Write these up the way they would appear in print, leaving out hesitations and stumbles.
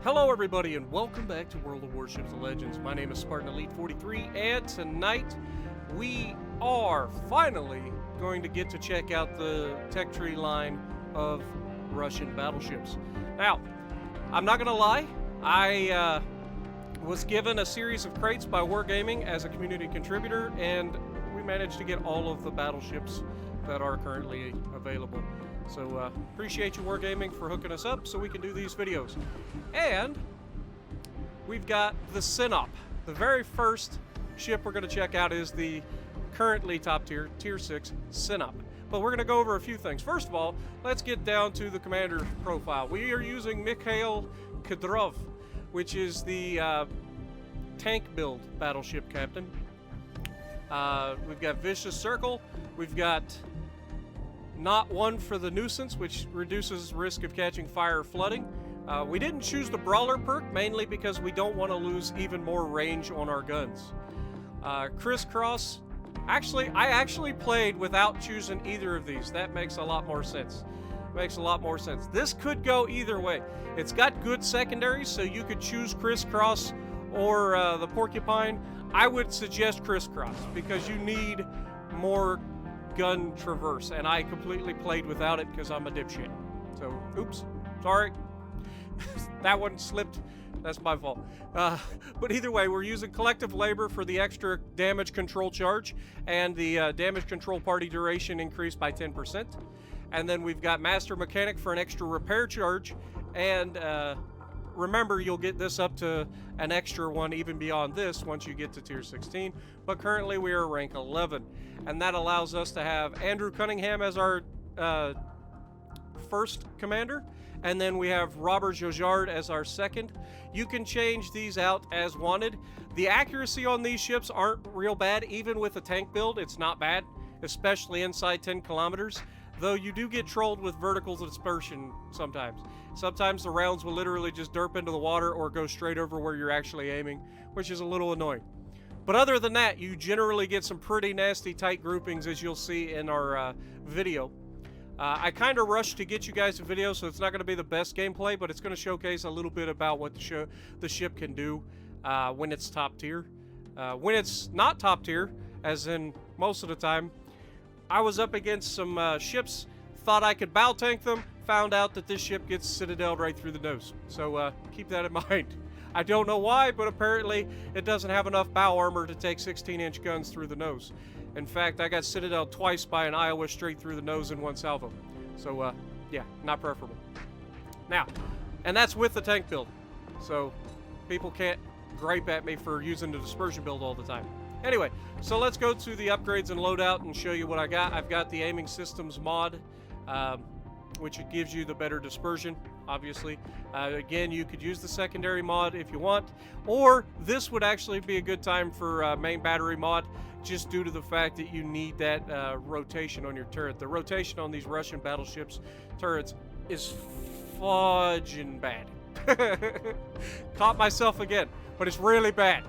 Hello everybody and welcome back to World of Warships and Legends. My name is Spartan Elite 43 and tonight we are finally going to get to check out the tech tree line of Russian battleships. Now, I'm not gonna lie, I was given a series of crates by Wargaming as a community contributor, and we managed to get all of the battleships that are currently available. So appreciate you Wargaming for hooking us up so we can do these videos. And we've got the Sinop. The very first ship we're going to check out is the currently top tier, tier 6 Sinop. But we're going to go over a few things. First of all, let's get down to the commander profile. We are using Mikhail Kadyrov, which is the tank build battleship captain. We've got Vicious Circle. We've got Not One for the Nuisance, which reduces risk of catching fire or flooding. We didn't choose the Brawler perk, mainly because we don't want to lose even more range on our guns. Crisscross. I actually played without choosing either of these. That makes a lot more sense. This could go either way. It's got good secondaries, so you could choose Crisscross or the Porcupine. I would suggest Crisscross because you need more gun traverse, and I completely played without it because I'm a dipshit. So, oops, sorry. That one slipped. That's my fault. But either way, we're using Collective Labor for the extra damage control charge, and the damage control party duration increased by 10%. And then we've got Master Mechanic for an extra repair charge, and remember, you'll get this up to an extra one even beyond this once you get to tier 16. But currently we are rank 11. And that allows us to have Andrew Cunningham as our first commander. And then we have Robert Jojard as our second. You can change these out as wanted. The accuracy on these ships aren't real bad. Even with a tank build, it's not bad, especially inside 10 kilometers. Though you do get trolled with vertical dispersion sometimes. Sometimes the rounds will literally just derp into the water or go straight over where you're actually aiming, which is a little annoying. But other than that, you generally get some pretty nasty tight groupings, as you'll see in our video. I kind of rushed to get you guys a video, so it's not going to be the best gameplay, but it's going to showcase a little bit about what the ship can do when it's top tier. When it's not top tier, as in most of the time, I was up against some ships, thought I could bow tank them, found out that this ship gets citadeled right through the nose. So keep that in mind. I don't know why, but apparently it doesn't have enough bow armor to take 16-inch guns through the nose. In fact, I got citadeled twice by an Iowa straight through the nose in one salvo. So yeah, not preferable. Now, and that's with the tank build. So people can't gripe at me for using the dispersion build all the time. Anyway, so let's go to the upgrades and loadout and show you what I got. I've got the aiming systems mod, which gives you the better dispersion, obviously. Again, you could use the secondary mod if you want, or this would actually be a good time for main battery mod, just due to the fact that you need that rotation on your turret. The rotation on these Russian battleships turrets is fudging bad. Caught myself again, but it's really bad.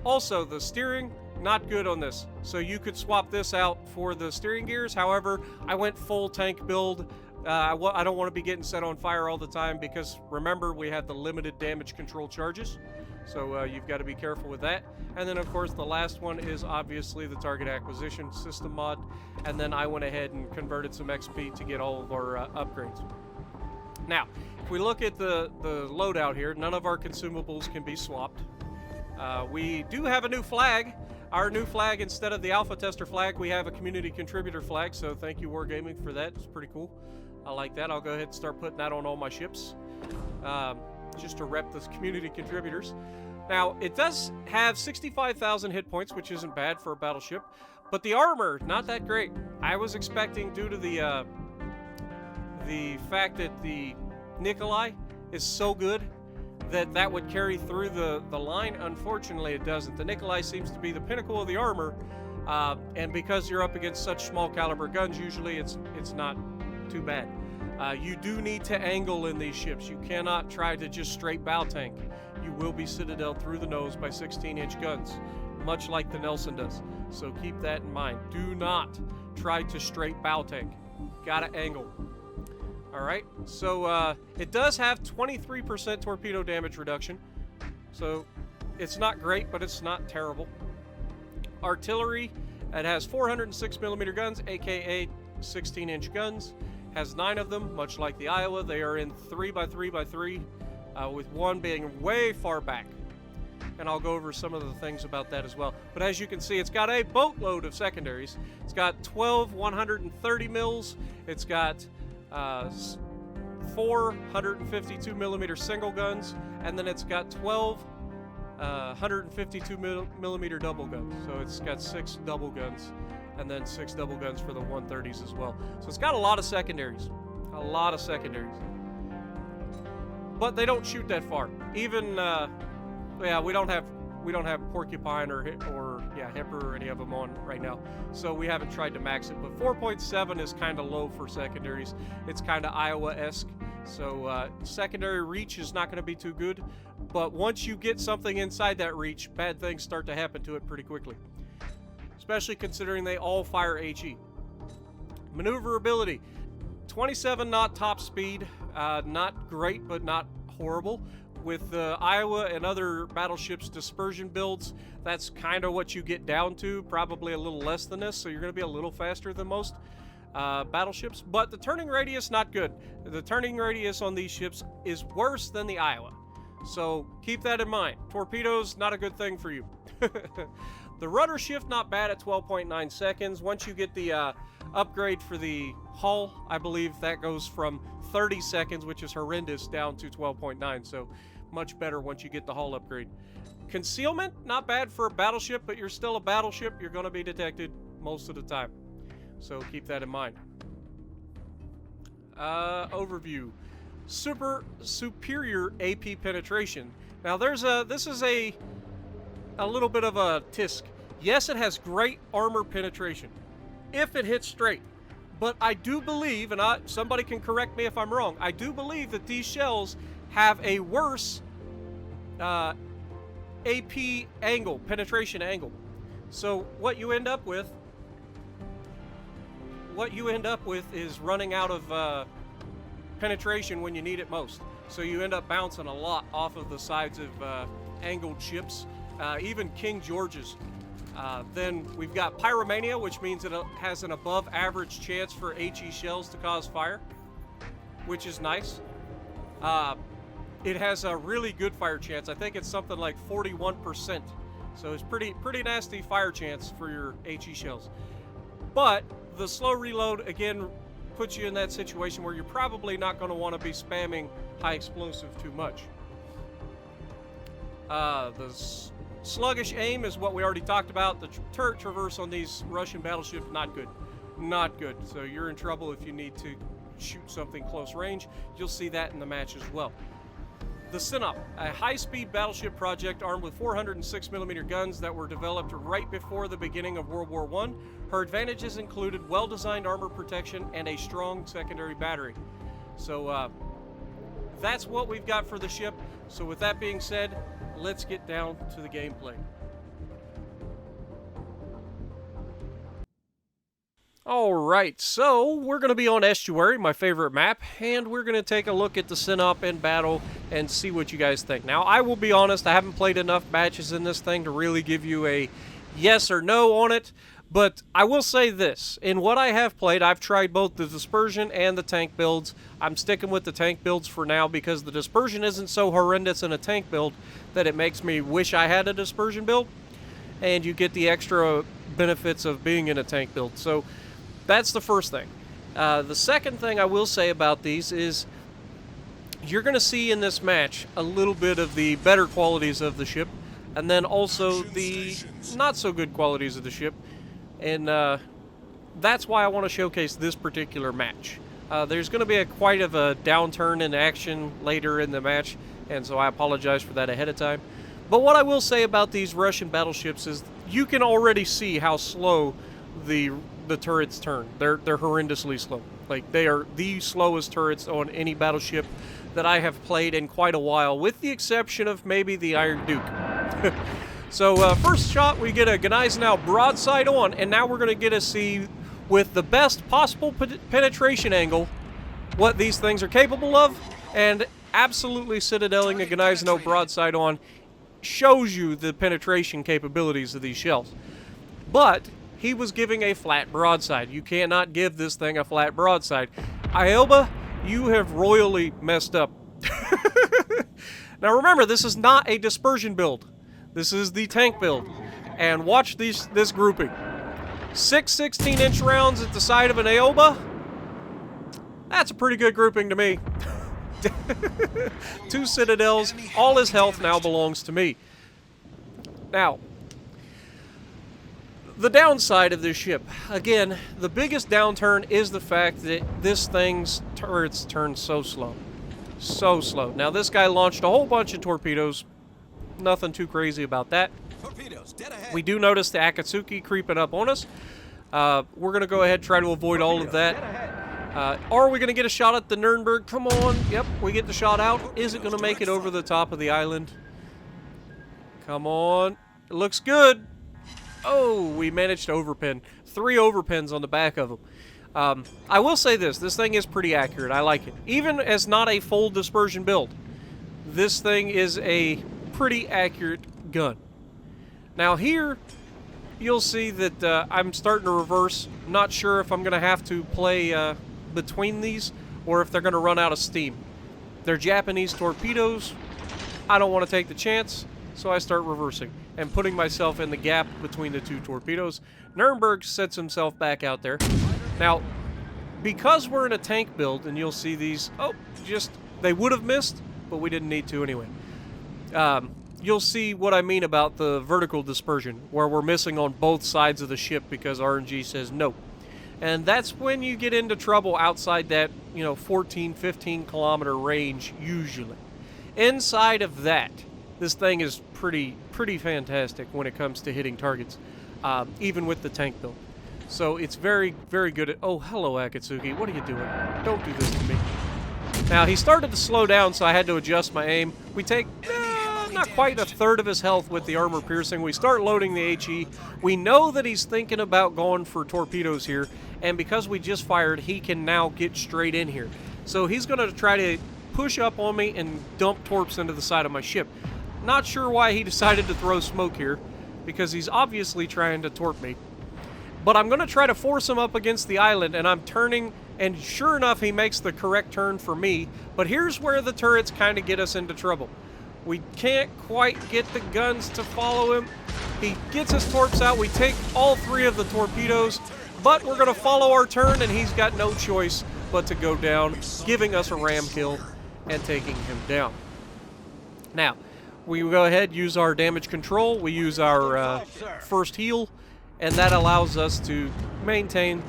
Also, the steering, not good on this. So you could swap this out for the steering gears. However, I went full tank build. I don't want to be getting set on fire all the time because, remember, we had the limited damage control charges. So you've got to be careful with that. And then, of course, the last one is obviously the target acquisition system mod. And then I went ahead and converted some XP to get all of our upgrades. Now, if we look at the loadout here, none of our consumables can be swapped. We do have a new flag. Our new flag, instead of the alpha tester flag, we have a community contributor flag, so thank you Wargaming for that. It's pretty cool. I like that. I'll go ahead and start putting that on all my ships, just to rep the community contributors. Now, it does have 65,000 hit points, which isn't bad for a battleship, but the armor, not that great. I was expecting, due to the fact that the Nikolai is so good, that would carry through the line. Unfortunately, it doesn't. The Nikolai seems to be the pinnacle of the armor, and because you're up against such small caliber guns, usually it's not too bad. You do need to angle in these ships. You cannot try to just straight bow tank. You will be citadeled through the nose by 16-inch guns, much like the Nelson does. So keep that in mind. Do not try to straight bow tank. Gotta angle. All right, so it does have 23% torpedo damage reduction. So it's not great, but it's not terrible. Artillery, it has 406mm guns, aka 16-inch guns. Has 9 of them, much like the Iowa. They are in 3x3x3, with one being way far back. And I'll go over some of the things about that as well. But as you can see, it's got a boatload of secondaries. It's got 12 130 mils. It's got 4 152mm single guns, and then it's got 12 152mm double guns. So it's got 6 double guns, and then 6 double guns for the 130s as well. So it's got a lot of secondaries. A lot of secondaries. But they don't shoot that far. Even yeah, we don't have Porcupine or Hipper or any of them on right now, so we haven't tried to max it. But 4.7 is kind of low for secondaries. It's kind of Iowa-esque, so secondary reach is not going to be too good. But once you get something inside that reach, bad things start to happen to it pretty quickly, especially considering they all fire HE. Maneuverability, 27 knot top speed, not great but not horrible. With the Iowa and other battleships dispersion builds, that's kind of what you get down to, probably a little less than this, so you're going to be a little faster than most battleships. But the turning radius, not good. The turning radius on these ships is worse than the Iowa, so keep that in mind. Torpedoes, not a good thing for you. The rudder shift, not bad at 12.9 seconds. Once you get the upgrade for the hull, I believe that goes from 30 seconds, which is horrendous, down to 12.9, so much better once you get the hull upgrade. Concealment, not bad for a battleship, but you're still a battleship. You're going to be detected most of the time, so keep that in mind. Overview. Superior AP penetration. Now this is a little bit of a tisk. Yes, it has great armor penetration if it hits straight. But I do believe, and somebody can correct me if I'm wrong, I do believe that these shells have a worse AP angle, penetration angle. So what you end up with is running out of penetration when you need it most. So you end up bouncing a lot off of the sides of angled ships, even King George's. Then we've got Pyromania, which means it has an above average chance for HE shells to cause fire, which is nice. It has a really good fire chance. I think it's something like 41%. So it's pretty nasty fire chance for your HE shells. But the slow reload, again, puts you in that situation where you're probably not going to want to be spamming high explosive too much. The sluggish aim is what we already talked about. The turret traverse on these Russian battleships, not good. Not good. So you're in trouble if you need to shoot something close range. You'll see that in the match as well. The Sinop, a high-speed battleship project armed with 406mm guns that were developed right before the beginning of World War I. Her advantages included well-designed armor protection and a strong secondary battery. So that's what we've got for the ship. So with that being said, let's get down to the gameplay. Alright, so we're going to be on Estuary, my favorite map, and we're going to take a look at the Sinop in battle and see what you guys think. Now, I will be honest, I haven't played enough matches in this thing to really give you a yes or no on it, but I will say this. In what I have played, I've tried both the dispersion and the tank builds. I'm sticking with the tank builds for now because the dispersion isn't so horrendous in a tank build that it makes me wish I had a dispersion build, and you get the extra benefits of being in a tank build. So that's the first thing. The second thing I will say about these is you're going to see in this match a little bit of the better qualities of the ship, and then also the not so good qualities of the ship, and that's why I want to showcase this particular match. There's going to be quite of a downturn in action later in the match, and so I apologize for that ahead of time. But what I will say about these Russian battleships is you can already see how slow the turrets turn. They're horrendously slow. Like, they are the slowest turrets on any battleship that I have played in quite a while, with the exception of maybe the Iron Duke. So first shot, we get a Gneisenau broadside on, and now we're going to get a see with the best possible penetration angle what these things are capable of, and absolutely citadeling a Gneisenau broadside on shows you the penetration capabilities of these shells. But he was giving a flat broadside. You cannot give this thing a flat broadside. Ioba, you have royally messed up. Now remember, this is not a dispersion build. This is the tank build. And watch this grouping. 6 16-inch rounds at the side of an Ioba. That's a pretty good grouping to me. 2 citadels. All his health now belongs to me. Now, the downside of this ship. Again, the biggest downturn is the fact that this thing's turrets turn so slow. So slow. Now, this guy launched a whole bunch of torpedoes. Nothing too crazy about that. We do notice the Akatsuki creeping up on us. We're going to go ahead and try to avoid all of that. Are we going to get a shot at the Nuremberg? Come on. Yep, we get the shot out. Is it going to make it over the top of the island? Come on. It looks good. Oh, we managed to overpin. 3 overpins on the back of them. I will say this. This thing is pretty accurate. I like it. Even as not a full dispersion build, this thing is a pretty accurate gun. Now here, you'll see that I'm starting to reverse. Not sure if I'm going to have to play between these or if they're going to run out of steam. They're Japanese torpedoes. I don't want to take the chance, so I start reversing and putting myself in the gap between the 2 torpedoes. Nuremberg sets himself back out there. Now, because we're in a tank build, and you'll see these, they would have missed, but we didn't need to anyway. You'll see what I mean about the vertical dispersion, where we're missing on both sides of the ship because RNG says no. And that's when you get into trouble outside that, 14, 15 kilometer range usually. Inside of that, this thing is pretty fantastic when it comes to hitting targets, even with the tank build. So it's very, very good at... Oh, hello, Akatsuki. What are you doing? Don't do this to me. Now, he started to slow down, so I had to adjust my aim. We take... not quite a third of his health with the armor piercing. We start loading the HE. We know that he's thinking about going for torpedoes here, and because we just fired, he can now get straight in here. So he's going to try to push up on me and dump torps into the side of my ship. Not sure why he decided to throw smoke here, because he's obviously trying to torp me. But I'm going to try to force him up against the island, and I'm turning, and sure enough, he makes the correct turn for me. But here's where the turrets kind of get us into trouble. We can't quite get the guns to follow him. He gets his torps out. We take all 3 of the torpedoes, but we're going to follow our turn, and he's got no choice but to go down, giving us a ram kill and taking him down. Now, we go ahead, use our damage control. We use our first heal, and that allows us to maintain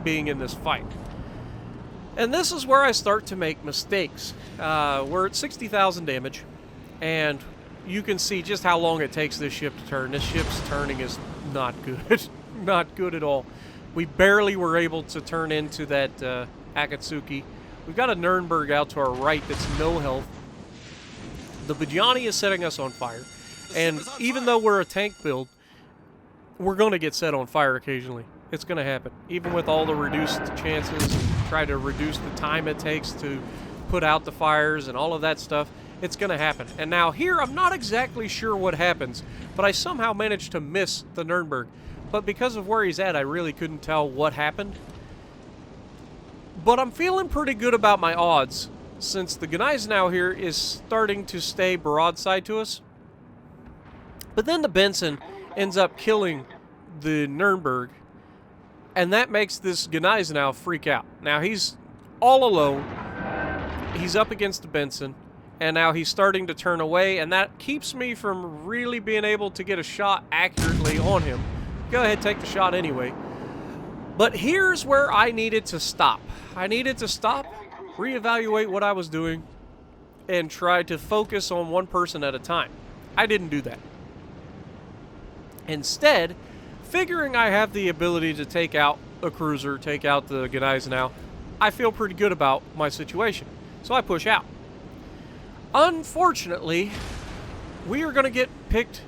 being in this fight. And this is where I start to make mistakes. We're at 60,000 damage, and you can see just how long it takes this ship to turn. This ship's turning is not good. Not good at all. We barely were able to turn into that Akatsuki. We've got a Nuremberg out to our right that's no health. The Bajani is setting us on fire. And even though we're a tank build, we're going to get set on fire occasionally. It's going to happen. Even with all the reduced chances, try to reduce the time it takes to put out the fires and all of that stuff, it's going to happen. And now here, I'm not exactly sure what happens, but I somehow managed to miss the Nuremberg. But because of where he's at, I really couldn't tell what happened. But I'm feeling pretty good about my odds, since the Gneisenau here is starting to stay broadside to us. But then the Benson ends up killing the Nuremberg, and that makes this Gneisenau freak out. Now he's all alone. He's up against the Benson, and now he's starting to turn away, and that keeps me from really being able to get a shot accurately on him. Go ahead, take the shot anyway. But here's where I needed to stop. I needed to stop, reevaluate what I was doing, and try to focus on one person at a time. I didn't do that. Instead, figuring I have the ability to take out a cruiser, take out the Gneisenau, I feel pretty good about my situation. So I push out. Unfortunately, we are going to get picked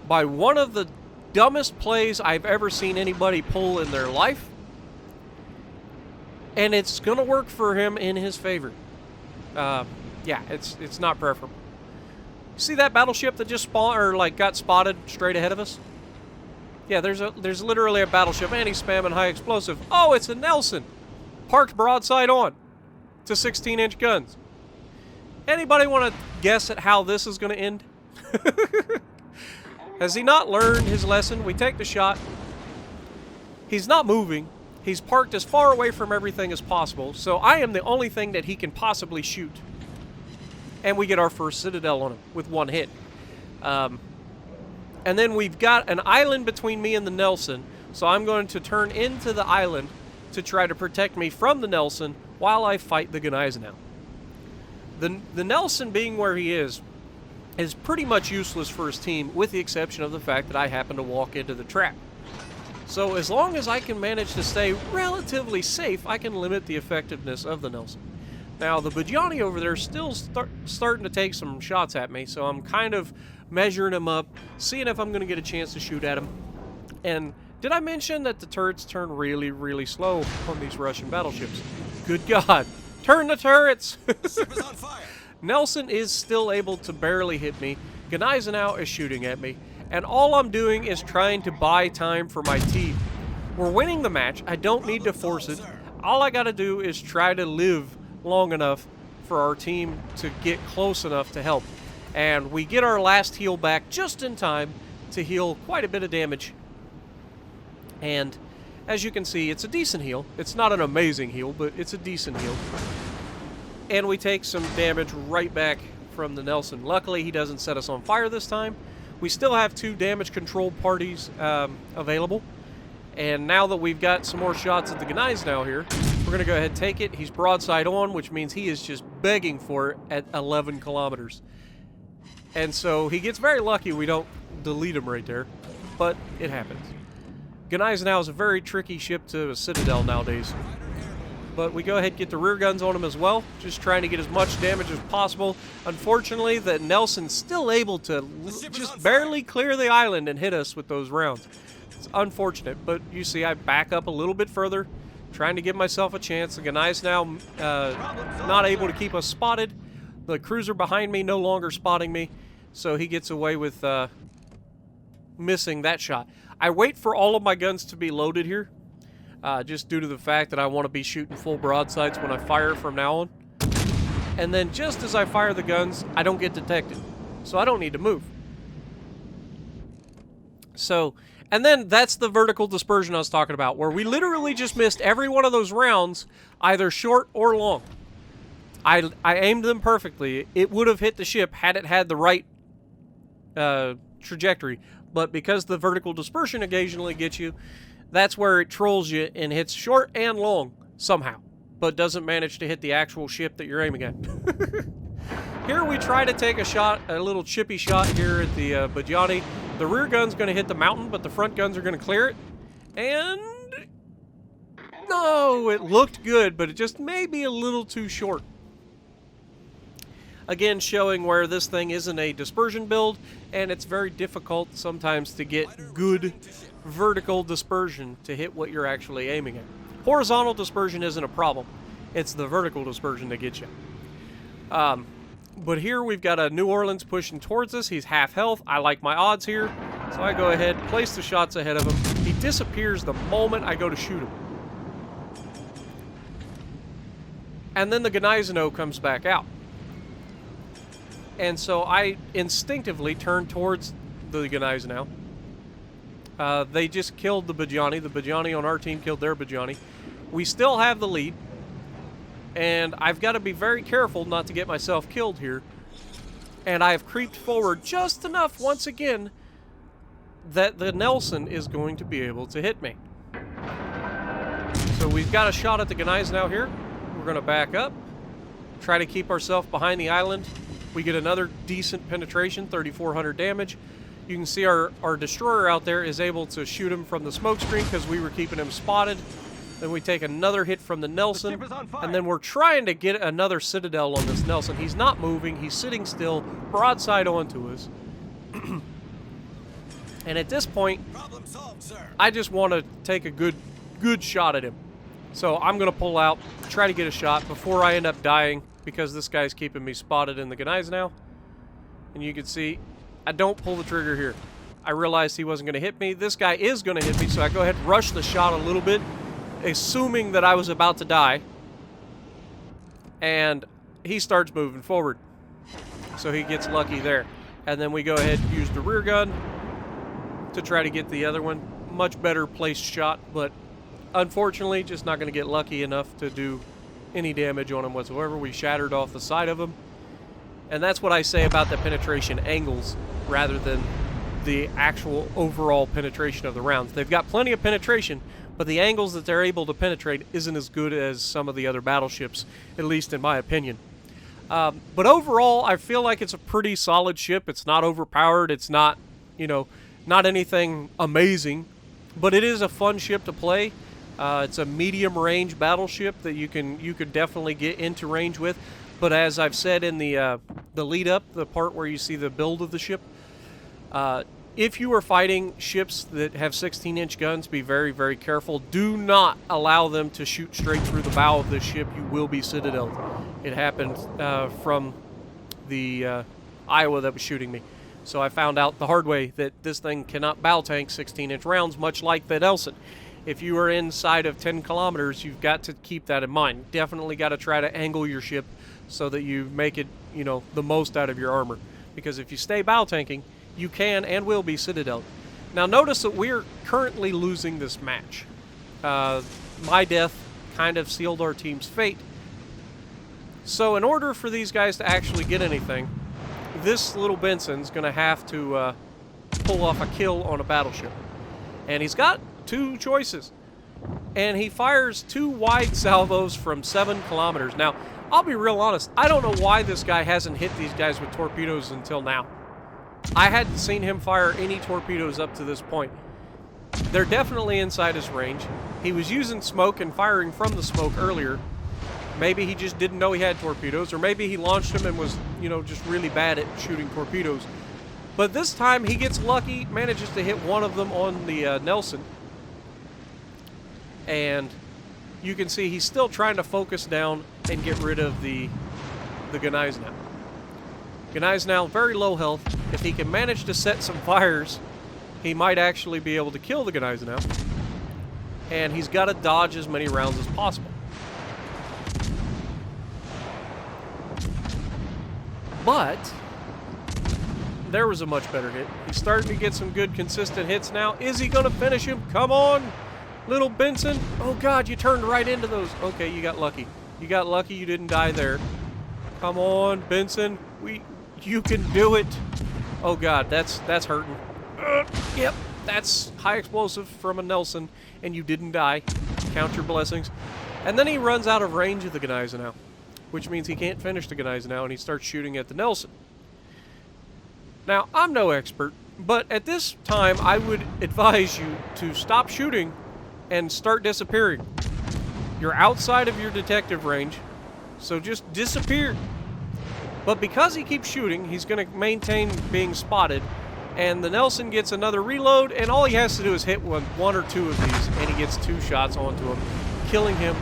by one of the dumbest plays I've ever seen anybody pull in their life. and it's going to work for him in his favor. Yeah, it's not preferable. See that battleship that just spawned, or like got spotted straight ahead of us? Yeah, there's literally a battleship, and he's spamming high explosive. Oh, it's a Nelson, parked broadside on, to 16-inch guns. Anybody want to guess at how this is going to end? Has he not learned his lesson? We take the shot. He's not moving. He's parked as far away from everything as possible, so I am the only thing that he can possibly shoot. And we get our first Citadel on him with one hit. And then we've got an island between me and the Nelson, so I'm going to turn into the island to try to protect me from the Nelson while I fight the Gneisenau. The Nelson, being where he is pretty much useless for his team, with the exception of the fact that I happen to walk into the trap. So as long as I can manage to stay relatively safe, I can limit the effectiveness of the Nelson. Now, the Bajani over there is still starting to take some shots at me, so I'm kind of measuring him up, seeing if I'm going to get a chance to shoot at him. And did I mention that the turrets turn really, really slow on these Russian battleships? Good God. Turn the turrets! The ship is on fire. Nelson is still able to barely hit me. Gneisenau is shooting at me. And all I'm doing is trying to buy time for my team. We're winning the match. I don't need to force it. All I got to do is try to live long enough for our team to get close enough to help. And we get our last heal back just in time to heal quite a bit of damage. And as you can see, it's a decent heal. It's not an amazing heal, but it's a decent heal. And we take some damage right back from the Nelson. Luckily, he doesn't set us on fire this time. We still have 2 damage control parties available. And now that we've got some more shots at the Gneisenau here, we're going to go ahead and take it. He's broadside on, which means he is just begging for it at 11 kilometers. And so he gets very lucky we don't delete him right there, but it happens. Gneisenau is a very tricky ship to a Citadel nowadays. But we go ahead and get the rear guns on him as well, just trying to get as much damage as possible. Unfortunately, the Nelson's still able to just barely clear the island and hit us with those rounds. It's unfortunate, but you see I back up a little bit further, trying to give myself a chance. The Gneisenau not able to keep us spotted. The cruiser behind me no longer spotting me, so he gets away with missing that shot. I wait for all of my guns to be loaded here. Just due to the fact that I want to be shooting full broadsides when I fire from now on. And then just as I fire the guns, I don't get detected. So I don't need to move. So, and then that's the vertical dispersion I was talking about, where we literally just missed every one of those rounds, either short or long. I aimed them perfectly. It would have hit the ship had it had the right trajectory. But because the vertical dispersion occasionally gets you, that's where it trolls you and hits short and long somehow, but doesn't manage to hit the actual ship that you're aiming at. Here we try to take a shot, a little chippy shot here at the Bajani. The rear gun's going to hit the mountain, but the front guns are going to clear it. And no, it looked good, but it just may be a little too short. Again, showing where this thing isn't a dispersion build, and it's very difficult sometimes to get good vertical dispersion to hit what you're actually aiming at. Horizontal dispersion isn't a problem. It's the vertical dispersion that gets you. But here we've got a New Orleans pushing towards us. He's half health. I like my odds here. So I go ahead, place the shots ahead of him. He disappears the moment I go to shoot him. And then the Gneisenau comes back out. And so I instinctively turn towards the Gneisenau. They just killed the Bajani. The Bajani on our team killed their Bajani. We still have the lead. And I've got to be very careful not to get myself killed here. And I have creeped forward just enough once again that the Nelson is going to be able to hit me. So we've got a shot at the Gneisenau here. We're going to back up. Try to keep ourselves behind the island. We get another decent penetration, 3,400 damage. You can see our destroyer out there is able to shoot him from the smoke screen because we were keeping him spotted. Then we take another hit from the Nelson, and then we're trying to get another Citadel on this Nelson. He's not moving. He's sitting still, broadside onto us. And at this point, Problem solved, sir. I just want to take a good shot at him. So I'm going to pull out, try to get a shot before I end up dying, because this guy's keeping me spotted in the Gneiss now. And you can see, I don't pull the trigger here. I realized he wasn't going to hit me. This guy is going to hit me, so I go ahead and rush the shot a little bit, assuming that I was about to die. And he starts moving forward. So he gets lucky there. And then we go ahead and use the rear gun to try to get the other one. Much better placed shot, but unfortunately, just not going to get lucky enough to do any damage on him whatsoever. We shattered off the side of him. And that's what I say about the penetration angles rather than the actual overall penetration of the rounds. They've got plenty of penetration, but the angles that they're able to penetrate isn't as good as some of the other battleships, at least in my opinion. But overall, I feel like it's a pretty solid ship. It's not overpowered. It's not, you know, not anything amazing, but it is a fun ship to play. It's a medium-range battleship that you could definitely get into range with. But as I've said in the lead-up, the part where you see the build of the ship, if you are fighting ships that have 16-inch guns, be very, very careful. Do not allow them to shoot straight through the bow of this ship. You will be citadeled. It happened from the Iowa that was shooting me. So I found out the hard way that this thing cannot bow tank 16-inch rounds, much like the Nelson. If you are inside of 10 kilometers, you've got to keep that in mind. Definitely got to try to angle your ship so that you make it, you know, the most out of your armor. Because if you stay bow tanking, you can and will be citadeled. Now notice that we're currently losing this match. My death kind of sealed our team's fate. So in order for these guys to actually get anything, this little Benson's going to have to pull off a kill on a battleship. And he's got two choices. And he fires 2 wide salvos from 7 kilometers. Now, I'll be real honest. I don't know why this guy hasn't hit these guys with torpedoes until now. I hadn't seen him fire any torpedoes up to this point. They're definitely inside his range. He was using smoke and firing from the smoke earlier. Maybe he just didn't know he had torpedoes, or maybe he launched them and was, you know, just really bad at shooting torpedoes. But this time he gets lucky, manages to hit one of them on the Nelson. And you can see he's still trying to focus down and get rid of the Gneiss now. Gneiss now very low health. If he can manage to set some fires, he might actually be able to kill the Gneiss now. And he's got to dodge as many rounds as possible. But there was a much better hit. He's starting to get some good consistent hits now. Is he going to finish him? Come on, little Benson. Oh God, you turned right into those. Okay, you got lucky. You got lucky you didn't die there. Come on, Benson. You can do it. Oh God, that's hurting. Yep, that's high explosive from a Nelson, and you didn't die. Count your blessings. And then he runs out of range of the Gneiss now, which means he can't finish the Gneiss now, and he starts shooting at the Nelson. Now, I'm no expert, but at this time, I would advise you to stop shooting and start disappearing. You're outside of your detective range, so just disappear. But because he keeps shooting, he's going to maintain being spotted, and the Nelson gets another reload, and all he has to do is hit one or two of these, and he gets 2 shots onto him, killing him.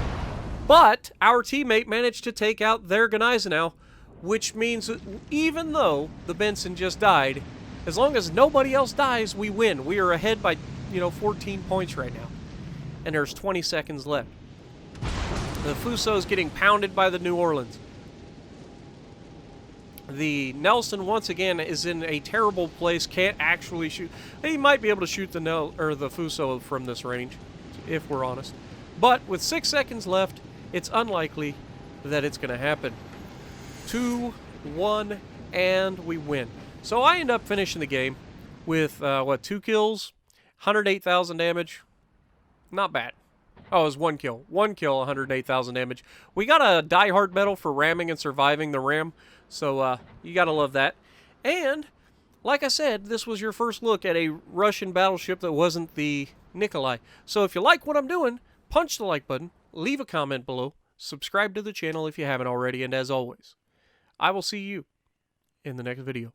But our teammate managed to take out their Gneisenau, which means that even though the Benson just died, as long as nobody else dies, we win. We are ahead by, 14 points right now. And there's 20 seconds left. The Fuso's getting pounded by the New Orleans. The Nelson, once again, is in a terrible place, can't actually shoot. He might be able to shoot the Fuso from this range, if we're honest. But with 6 seconds left, it's unlikely that it's going to happen. 2-1, and we win. So I end up finishing the game with, 2 kills, 108,000 damage. Not bad. Oh, it was 1 kill. 1 kill, 108,000 damage. We got a Die Hard medal for ramming and surviving the ram, so you gotta love that. And, like I said, this was your first look at a Russian battleship that wasn't the Nikolai. So if you like what I'm doing, punch the like button, leave a comment below, subscribe to the channel if you haven't already, and as always, I will see you in the next video.